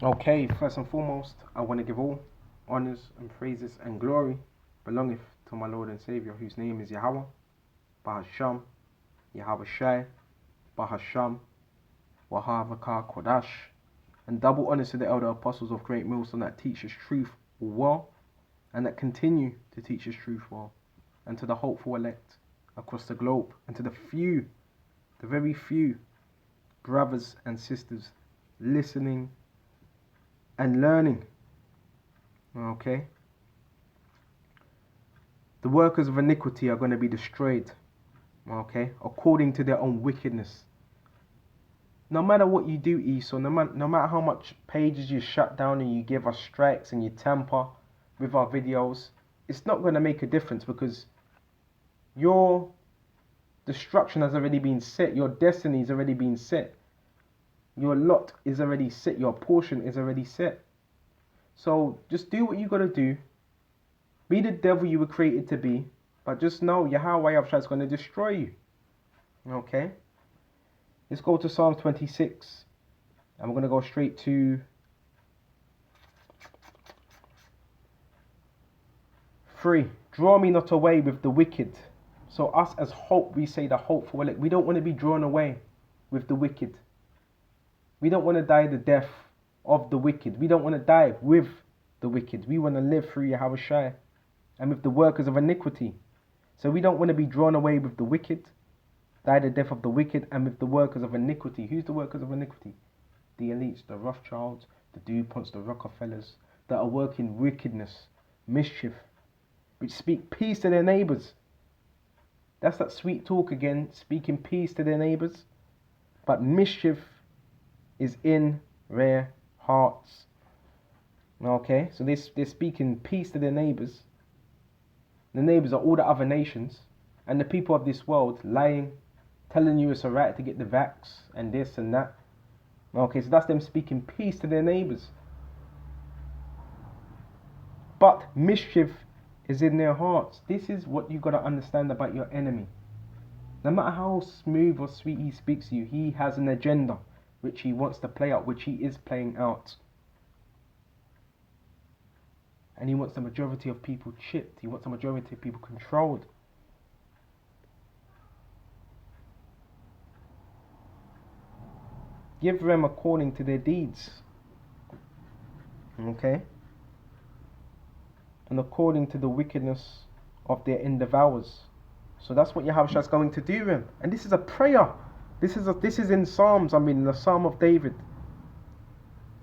Okay, first and foremost, I want to give all honors and praises and glory belongeth to my Lord and Savior, whose name is Yahweh, Bahasham, Yahweh Shai, Bahasham, Wahavaka Kodash, and double honors to the elder apostles of Great Millstone that teach us truth well, and that continue to teach us truth well, and to the hopeful elect across the globe, and to the few, the very few brothers and sisters listening and learning. Okay? The workers of iniquity are going to be destroyed. Okay? According to their own wickedness. No matter what you do, Esau, no matter how much pages you shut down and you give us strikes and you tamper with our videos, it's not going to make a difference, because your destruction has already been set. Your destiny has already been set. Your lot is already set. Your portion is already set. So just do what you got to do. Be the devil you were created to be. But just know Yahweh is going to destroy you. Okay? Let's go to Psalm 26. And we're going to go straight to 3. Draw me not away with the wicked. So us as hope, we say the hopeful elect. We don't want to be drawn away with the wicked. We don't want to die the death of the wicked. We don't want to die with the wicked. We want to live through Yahweh Shai and with the workers of iniquity. So we don't want to be drawn away with the wicked, die the death of the wicked, and with the workers of iniquity. Who's the workers of iniquity? The elites, the Rothschilds, the DuPonts, the Rockefellers, that are working wickedness, mischief, which speak peace to their neighbours. That's that sweet talk again, speaking peace to their neighbours. But mischief is in their hearts. Okay, so they're speaking peace to their neighbours. The neighbours are all the other nations, and the people of this world lying, telling you it's alright to get the vax and this and that. Okay, so that's them speaking peace to their neighbours. But mischief is in their hearts. This is what you got to understand about your enemy. No matter how smooth or sweet he speaks to you, he has an agenda which he wants to play out, which he is playing out. And he wants the majority of people chipped. He wants the majority of people controlled. Give them according to their deeds. Okay? And according to the wickedness of their endeavours. So that's what Yahushua is going to do to him. And this is a prayer. This is in Psalms. I mean, the Psalm of David.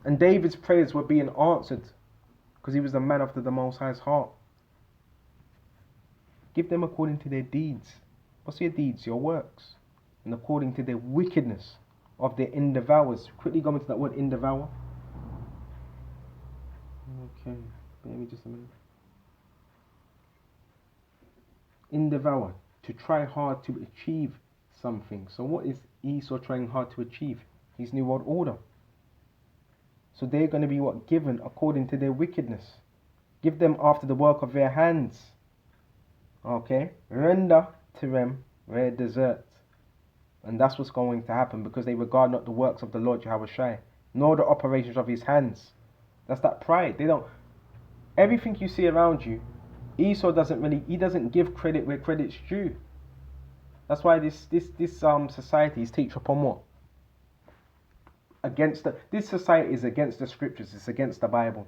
And David's prayers were being answered because he was the man after the Most High's heart. Give them according to their deeds. What's your deeds? Your works. And according to their wickedness of their endeavours. Quickly go into that word endeavour. Okay, bear me just a minute. Endeavour, to try hard to achieve something. So what is Esau trying hard to achieve? His new world order. So they're going to be what? Given according to their wickedness. Give them after the work of their hands. Okay? Render to them their desert. And that's what's going to happen, because they regard not the works of the Lord Yahweh Shai, nor the operations of his hands. That's that pride. They don't. Everything you see around you, Esau doesn't give credit where credit's due. That's why this society is teach upon what? This society is against the scriptures. It's against the Bible,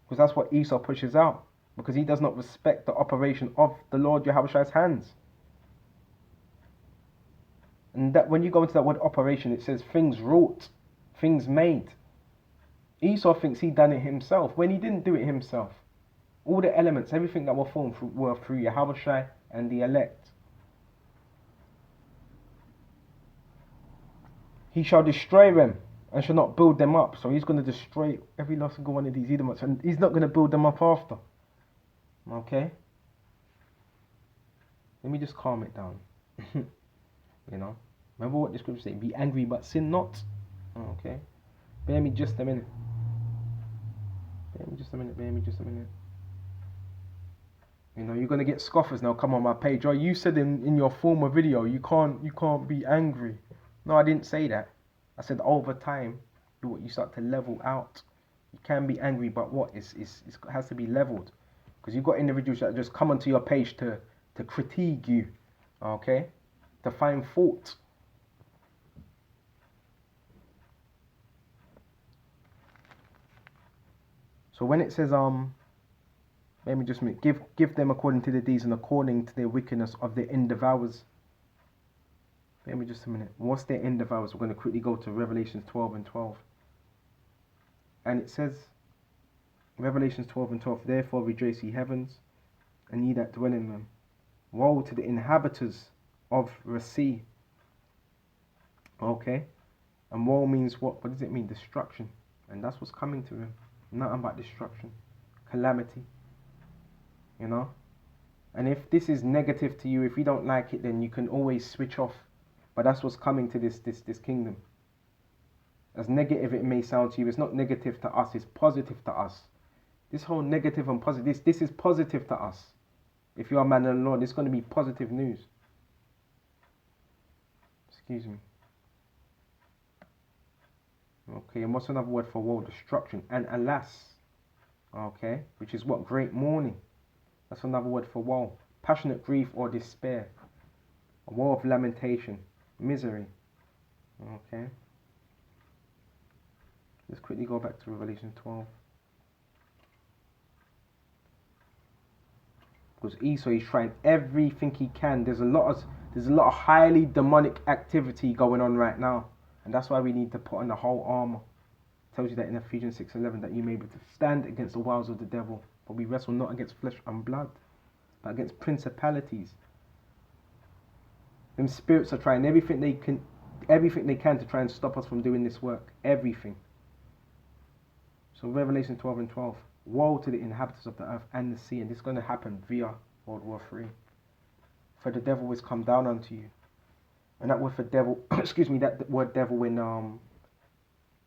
because that's what Esau pushes out, because he does not respect the operation of the Lord Yahweh Shai's hands. And that when you go into that word operation, it says things wrought, things made. Esau thinks he done it himself when he didn't do it himself. All the elements, everything that were formed were through Yahweh Shai and the elect. He shall destroy them and shall not build them up. So he's going to destroy every last single one of these Edomites, and he's not going to build them up after. Okay? Let me just calm it down. You know? Remember what the scriptures say, be angry but sin not. Okay? Bear me just a minute. Bear me just a minute. You know, you're going to get scoffers now come on my page. Oh, you said in your former video, you can't be angry. No, I didn't say that. I said over time, You start to level out. You can be angry, but what? It has to be leveled. Because you've got individuals that just come onto your page to critique you, okay? To find fault. So when it says, let me just give them according to their deeds and according to their wickedness of their end devours. Let me just a minute. What's their end devours? We're going to quickly go to Revelations 12 and 12. And it says, Revelations 12 and 12, therefore rejoice ye heavens, and ye that dwell in them. Woe to the inhabitants of the sea. Okay? And woe means what? What does it mean? Destruction. And that's what's coming to him. Nothing but destruction. Calamity. You know? And if this is negative to you, if you don't like it, then you can always switch off. But that's what's coming to this kingdom. As negative it may sound to you, it's not negative to us, it's positive to us. This whole negative and positive, this is positive to us. If you're a man of the Lord, it's going to be positive news. Excuse me. Okay, and what's another word for woe? Destruction. And alas. Okay, which is what? Great mourning. That's another word for woe. Passionate grief or despair. A woe of lamentation. Misery. Okay. Let's quickly go back to Revelation 12. Because Esau is trying everything he can. There's a lot of highly demonic activity going on right now. And that's why we need to put on the whole armor. It tells you that in Ephesians 6:11 that you may be able to stand against the wiles of the devil. But we wrestle not against flesh and blood, but against principalities. Them spirits are trying everything they can to try and stop us from doing this work. Everything. So Revelation 12 and 12. Woe to the inhabitants of the earth and the sea. And this is going to happen via World War III. For the devil has come down unto you. And that word for devil, excuse me, that word devil in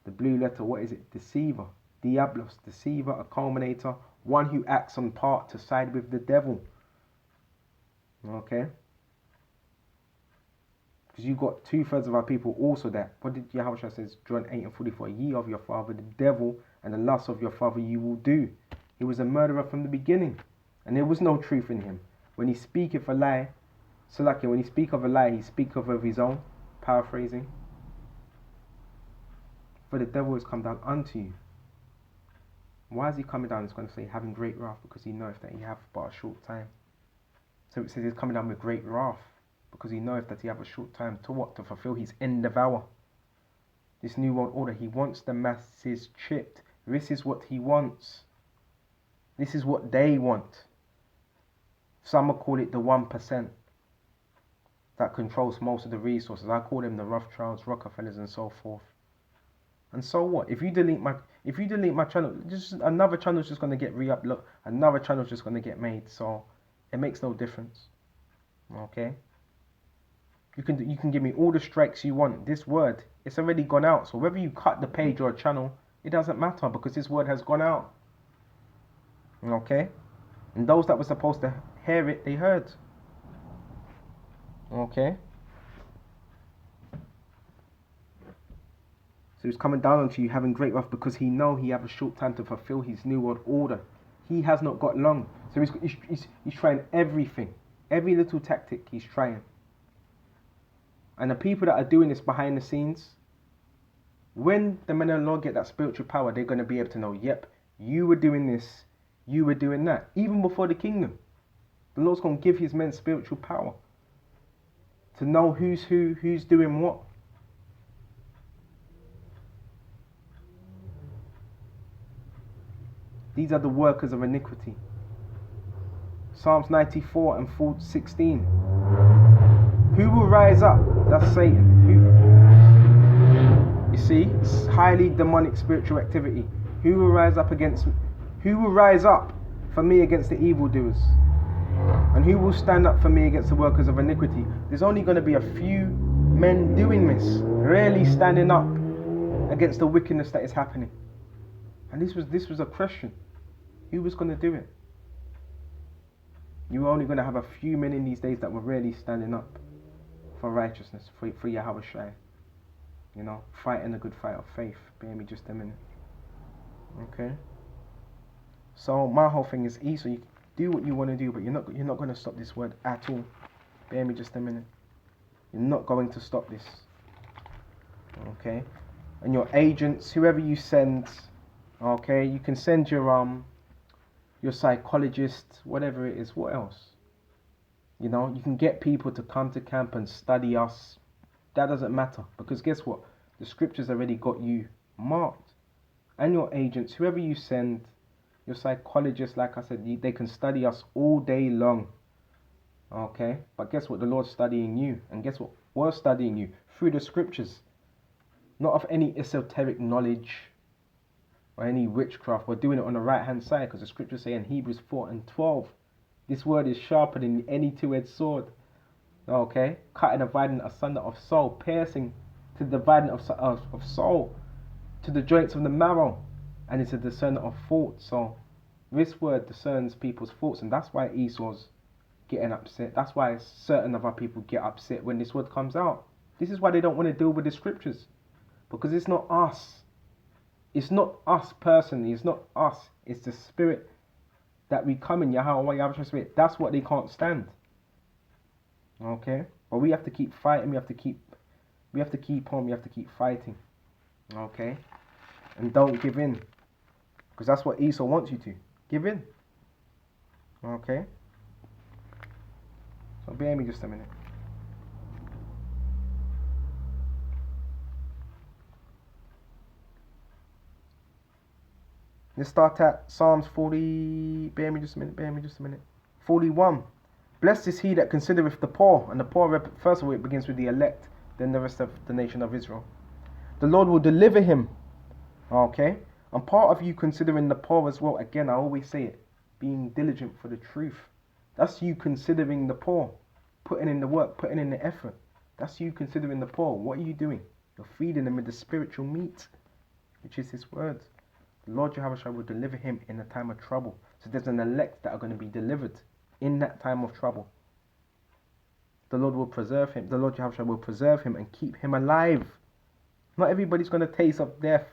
the blue letter, what is it? Deceiver. Diablos. Deceiver, a culminator. One who acts on part to side with the devil. Okay? Because you've got 2/3 of our people also that. What did Yahushua says, John 8 and 44, ye of your father the devil, and the lust of your father you will do. He was a murderer from the beginning, and there was no truth in him. When he speaketh a lie, so like when he speak of a lie, he speaketh of his own, paraphrasing. For the devil has come down unto you. Why is he coming down? It's going to say having great wrath, because he knoweth that he hath but a short time. So it says he's coming down with great wrath, because he knoweth that he have a short time to what? To fulfill his end of hour. This new world order, he wants the masses chipped. This is what he wants. This is what they want. Some will call it the 1% that controls most of the resources. I call them the Rothschilds, Rockefellers, and so forth. And so what? If you delete my channel, just another channel is just going to get re-uploaded. Another channel is just going to get made. So it makes no difference. Okay. You can give me all the strikes you want. This word, it's already gone out. So whether you cut the page or a channel, it doesn't matter because this word has gone out. Okay? And those that were supposed to hear it, they heard. Okay? So he's coming down onto you having great wrath because he know he have a short time to fulfill his new world order. He has not got long. So he's trying everything. Every little tactic he's trying. And the people that are doing this behind the scenes, when the men of the Lord get that spiritual power, they're going to be able to know, yep, you were doing this, you were doing that. Even before the kingdom, the Lord's going to give his men spiritual power to know who's who, who's doing what. These are the workers of iniquity. Psalms 94 and 16. Who will rise up? That's Satan. You see, it's highly demonic spiritual activity. Who will rise up for me against the evildoers? And who will stand up for me against the workers of iniquity? There's only going to be a few men doing this, really standing up against the wickedness that is happening. And this was a question. Who was going to do it? You were only going to have a few men in these days that were really standing up for righteousness, for Yahweh Shai. You know, fighting a good fight of faith. Bear me just a minute. Okay. So my whole thing is Esau, you do what you want to do, but you're not going to stop this word at all. Bear me just a minute. You're not going to stop this. Okay. And your agents, whoever you send, okay, you can send your psychologist, whatever it is. What else? You know, you can get people to come to camp and study us. That doesn't matter, because guess what? The scriptures already got you marked. And your agents, whoever you send, your psychologists, like I said, they can study us all day long. Okay? But guess what? The Lord's studying you. And guess what? We're studying you through the scriptures. Not of any esoteric knowledge or any witchcraft. We're doing it on the right hand side, because the scriptures say in Hebrews 4:12, this word is sharper than any two-edged sword. Okay? Cutting, dividing asunder of soul, piercing to the dividing of soul, to the joints of the marrow, and it's a discerner of thoughts. So this word discerns people's thoughts, and that's why Esau's getting upset. That's why certain of our people get upset when this word comes out. This is why they don't want to deal with the scriptures, because it's not us. It's not us personally. It's not us. It's the spirit that we come in. Yahweh Spirit. That's what they can't stand. Okay, but we have to keep fighting. We have to keep on. We have to keep fighting. Okay, and don't give in, because that's what Esau wants you to give in. Okay, so bear me just a minute. Let's start at Psalms 40. Bear me just a minute. 41. Blessed is he that considereth the poor. And the poor, first of all, it begins with the elect, then the rest of the nation of Israel. The Lord will deliver him. Okay? And part of you considering the poor as well, again, I always say it, being diligent for the truth. That's you considering the poor. Putting in the work, putting in the effort. That's you considering the poor. What are you doing? You're feeding them with the spiritual meat, which is his word. The Lord Jehovah will deliver him in a time of trouble. So there's an elect that are going to be delivered in that time of trouble. The Lord will preserve him. The Lord Jehovah will preserve him and keep him alive. Not everybody's going to taste of death.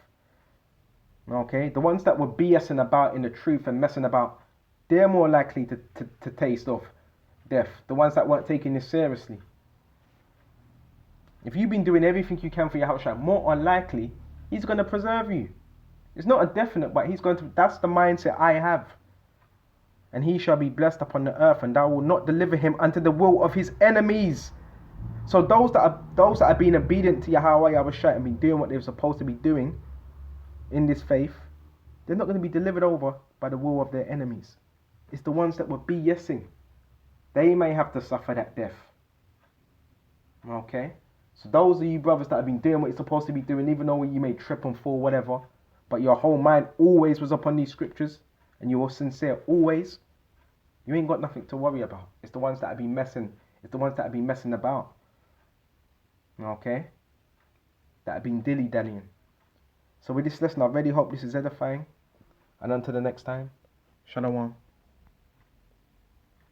Okay? The ones that were BSing about in the truth and messing about, they're more likely to taste of death. The ones that weren't taking this seriously. If you've been doing everything you can for Yahushua, more likely, he's going to preserve you. It's not a definite, but he's going to, that's the mindset I have. And he shall be blessed upon the earth, and thou wilt not deliver him unto the will of his enemies. So those that are being obedient to Yahweh Yahushua and been doing what they're supposed to be doing in this faith, they're not going to be delivered over by the will of their enemies. It's the ones that were BSing. They may have to suffer that death. Okay? So those of you brothers that have been doing what you're supposed to be doing, even though you may trip and fall, whatever, but your whole mind always was upon these scriptures, and you were sincere always, you ain't got nothing to worry about. It's the ones that have been messing. It's the ones that have been messing about. Okay? That have been dilly-dallying. So with this lesson, I really hope this is edifying. And until the next time, Shalom.